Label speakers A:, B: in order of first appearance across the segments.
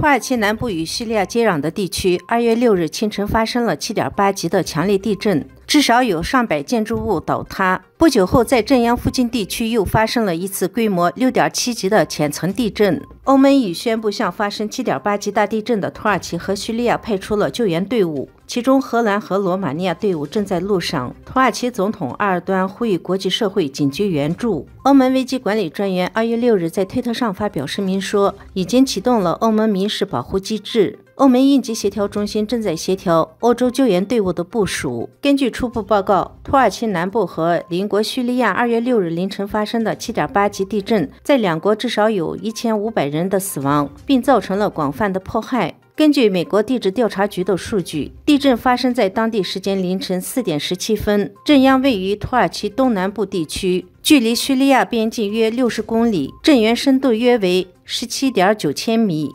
A: 土耳其南部与叙利亚接壤的地区2月6日清晨发生了 7.8 级的强烈地震，至少有上百建筑物倒塌。不久后，在震央附近地区又发生了一次规模 6.7 级的浅层地震。欧盟已宣布向发生 7.8 级大地震的土耳其和叙利亚派出了救援队伍，其中荷兰和罗马尼亚队伍正在路上。土耳其总统埃尔多安呼吁国际社会紧急援助。欧盟危机管理专员2月6日在推特上发表声明说，已经启动了欧盟民事保护机制。欧盟应急协调中心正在协调欧洲救援队伍的部署。根据初步报告，土耳其南部和邻国叙利亚2月6日凌晨发生的 7.8 级地震，在两国至少有1500人的死亡，并造成了广泛的迫害。根据美国地质调查局的数据，地震发生在当地时间凌晨4点17分，震央位于土耳其东南部地区，距离叙利亚边境约60公里，震源深度约为17.9千米。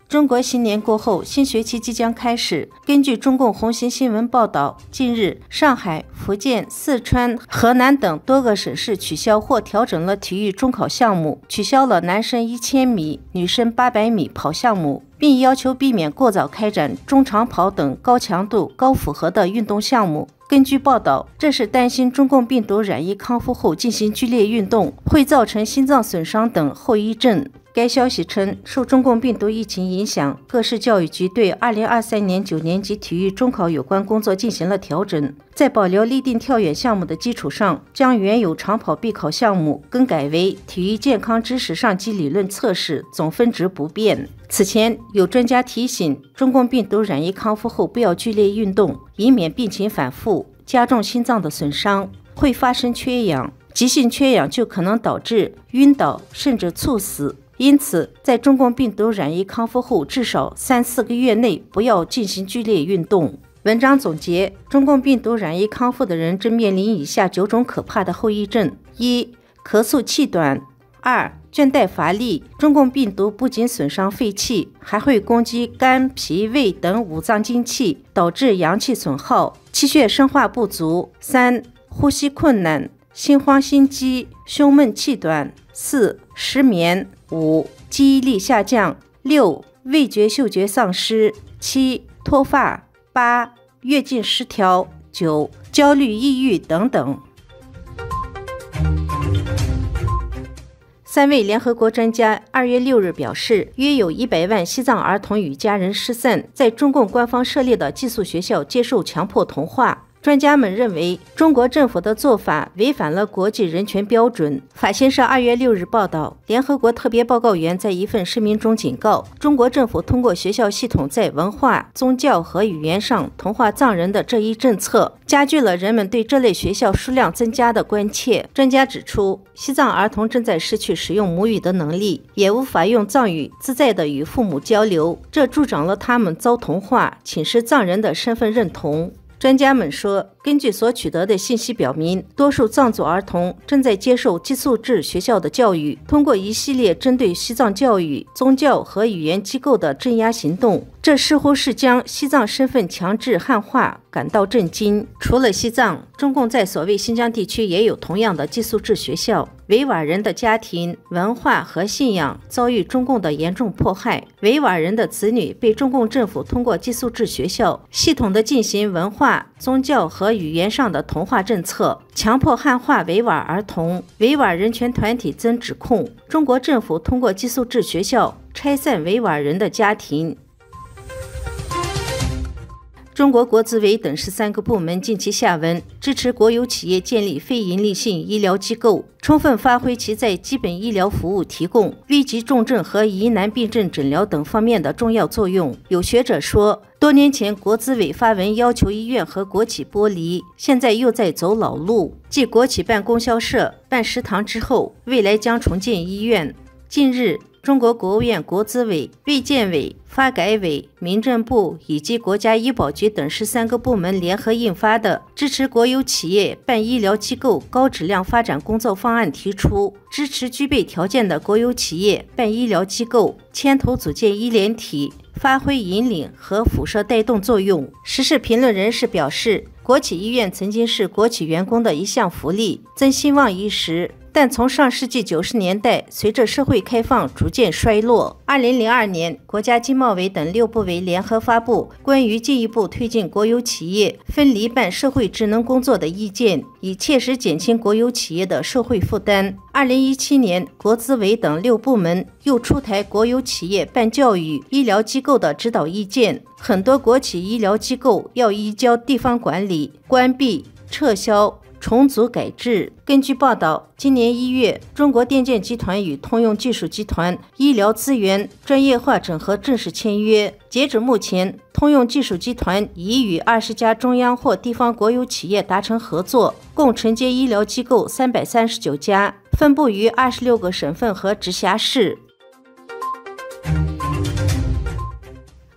A: 中国新年过后，新学期即将开始。根据中共红星新闻报道，近日上海、福建、四川、河南等多个省市取消或调整了体育中考项目，取消了男生1000米、女生800米跑项目，并要求避免过早开展中长跑等高强度、高负荷的运动项目。根据报道，这是担心中共病毒染疫康复后进行剧烈运动会造成心脏损伤等后遗症。该消息称，受中共病毒疫情影响，各市教育局对2023年9年级体育中考有关工作进行了调整，在保留立定跳远项目的基础上，将原有长跑必考项目更改为体育健康知识上机理论测试，总分值不变。此前，有专家提醒，中共病毒染疫康复后不要剧烈运动，以免病情反复，加重心脏的损伤，会发生缺氧，急性缺氧就可能导致晕倒甚至猝死。因此，在中共病毒染疫康复后至少3-4个月内不要进行剧烈运动。文章总结，中共病毒染疫康复的人正面临以下9种可怕的后遗症： 1. 咳嗽气短； 2. 倦怠乏力。中共病毒不仅损伤肺气，还会攻击肝、脾、胃等五脏精气，导致阳气损耗，气血生化不足。 3. 呼吸困难，心慌心悸，胸闷气短。 4. 失眠。 5. 记忆力下降。 6. 味觉嗅觉丧失。 7. 脱发。 8. 月经失调。 9. 焦虑抑郁等等。3位联合国专家2月6日表示，约有100万西藏儿童与家人失散，在中共官方设立的寄宿学校接受强迫同化。专家们认为，中国政府的做法违反了国际人权标准。法新社2月6日报道，联合国特别报告员在一份声明中警告，中国政府通过学校系统在文化、宗教和语言上同化藏人的这一政策，加剧了人们对这类学校数量增加的关切。专家指出，西藏儿童正在失去使用母语的能力，也无法用藏语自在地与父母交流，这助长了他们遭同化、侵蚀藏人的身份认同。专家们说，根据所取得的信息表明，多数藏族儿童正在接受寄宿制学校的教育，通过一系列针对西藏教育、宗教和语言机构的镇压行动，这似乎是将西藏身份强制汉化，感到震惊。除了西藏，中共在所谓新疆地区也有同样的寄宿制学校。维吾尔人的家庭、文化和信仰遭遇中共的严重迫害，维吾尔人的子女被中共政府通过寄宿制学校系统地进行文化、宗教和语言上的同化政策，强迫汉化维吾尔儿童。维吾尔人权团体曾指控中国政府通过寄宿制学校拆散维吾尔人的家庭。中国国资委等13个部门近期下文，支持国有企业建立非营利性医疗机构，充分发挥其在基本医疗服务提供、危急重症和疑难病症诊疗等方面的重要作用。有学者说，多年前国资委发文要求医院和国企剥离，现在又在走老路，继国企办供销社、办食堂之后，未来将重建医院。近日，中国国务院国资委、卫健委、发改委、民政部以及国家医保局等13个部门联合印发的支持国有企业办医疗机构高质量发展工作方案提出，支持具备条件的国有企业办医疗机构牵头组建医联体，发挥引领和辐射带动作用。时事评论人士表示，国企医院曾经是国企员工的一项福利，增兴旺一时，但从上世纪90年代随着社会开放逐渐衰落。2002年，国家经贸委等6部委联合发布关于进一步推进国有企业分离办社会职能工作的意见，以切实减轻国有企业的社会负担。2017年，国资委等6部门又出台国有企业办教育、医疗机构的指导意见，很多国企医疗机构要移交地方管理、关闭、撤销、重组改制。根据报道，今年1月，中国电建集团与通用技术集团医疗资源专业化整合正式签约。截止目前，通用技术集团已与20家中央或地方国有企业达成合作，共承接医疗机构339家，分布于26个省份和直辖市。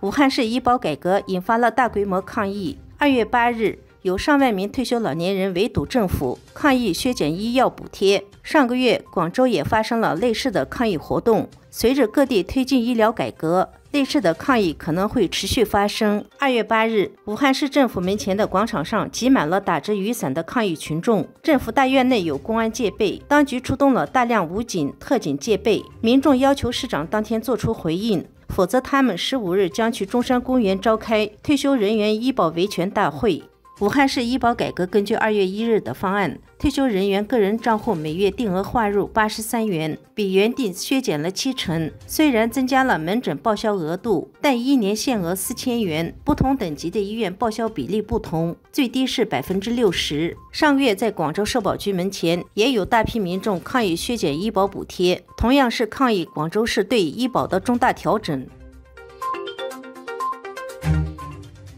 A: 武汉市医保改革引发了大规模抗议。2月8日，有上万名退休老年人围堵政府，抗议削减医药补贴。上个月，广州也发生了类似的抗议活动。随着各地推进医疗改革，类似的抗议可能会持续发生。2月8日，武汉市政府门前的广场上挤满了打着雨伞的抗议群众，政府大院内有公安戒备，当局出动了大量武警、特警戒备。民众要求市长当天做出回应，否则他们15日将去中山公园召开退休人员医保维权大会。武汉市医保改革根据2月1日的方案，退休人员个人账户每月定额划入83元，比原定削减了70%。虽然增加了门诊报销额度，但1年限额4000元，不同等级的医院报销比例不同，最低是60%。上个月在广州社保局门前，也有大批民众抗议削减医保补贴，同样是抗议广州市对医保的重大调整。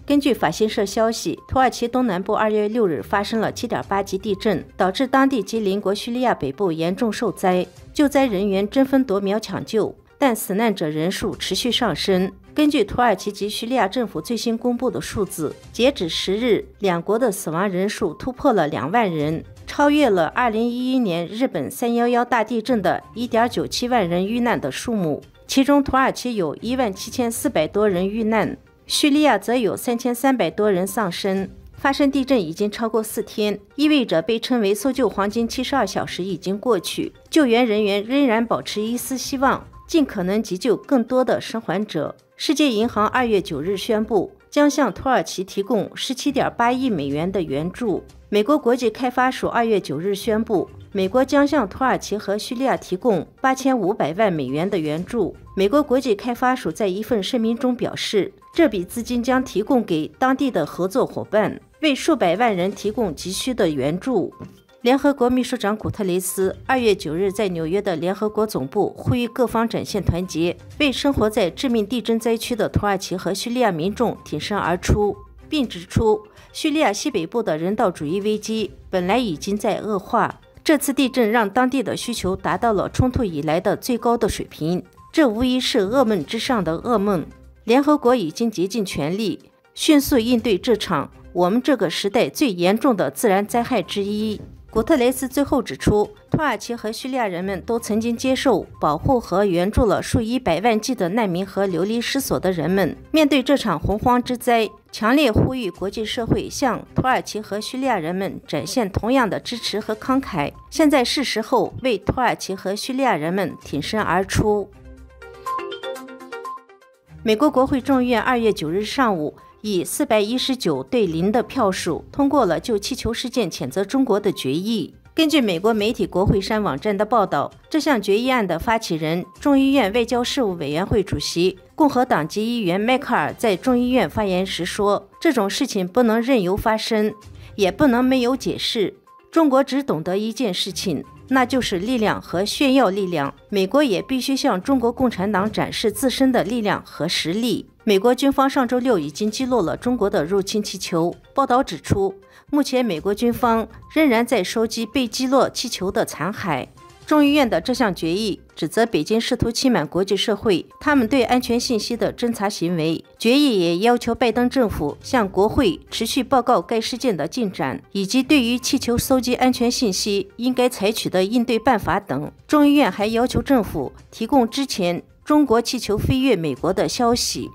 A: 根据法新社消息，土耳其东南部2月6日发生了7.8级地震，导致当地及邻国叙利亚北部严重受灾，救灾人员争分夺秒抢救，但死难者人数持续上升。根据土耳其及叙利亚政府最新公布的数字，截止10日，两国的死亡人数突破了2万人，超越了2011年日本311大地震的1.97万人遇难的数目，其中土耳其有17400多人遇难，叙利亚则有3300多人丧生。发生地震已经超过4天，意味着被称为搜救黄金72小时已经过去，救援人员仍然保持一丝希望，尽可能急救更多的生还者。世界银行2月9日宣布，将向土耳其提供17.8亿美元的援助。美国国际开发署2月9日宣布，美国将向土耳其和叙利亚提供8500万美元的援助。美国国际开发署在一份声明中表示，这笔资金将提供给当地的合作伙伴，为数百万人提供急需的援助。联合国秘书长古特雷斯2月9日在纽约的联合国总部呼吁各方展现团结，为生活在致命地震灾区的土耳其和叙利亚民众挺身而出，并指出叙利亚西北部的人道主义危机本来已经在恶化，这次地震让当地的需求达到了冲突以来的最高的水平，这无疑是噩梦之上的噩梦。联合国已经竭尽全力，迅速应对这场我们这个时代最严重的自然灾害之一。古特雷斯最后指出，土耳其和叙利亚人们都曾经接受、保护和援助了数以百万计的难民和流离失所的人们。面对这场洪荒之灾，强烈呼吁国际社会向土耳其和叙利亚人们展现同样的支持和慷慨。现在是时候为土耳其和叙利亚人们挺身而出。美国国会众议院2月9日上午以419对0的票数通过了就气球事件谴责中国的决议。根据美国媒体国会山网站的报道，这项决议案的发起人、众议院外交事务委员会主席、共和党籍议员迈克尔在众议院发言时说，这种事情不能任由发生，也不能没有解释。中国只懂得一件事情，那就是力量和炫耀力量。美国也必须向中国共产党展示自身的力量和实力。美国军方上周六已经击落了中国的入侵气球。报道指出，目前美国军方仍然在收集被击落气球的残骸。众议院的这项决议指责北京试图欺瞒国际社会他们对安全信息的侦查行为。决议也要求拜登政府向国会持续报告该事件的进展，以及对于气球搜集安全信息应该采取的应对办法等。众议院还要求政府提供之前中国气球飞越美国的消息。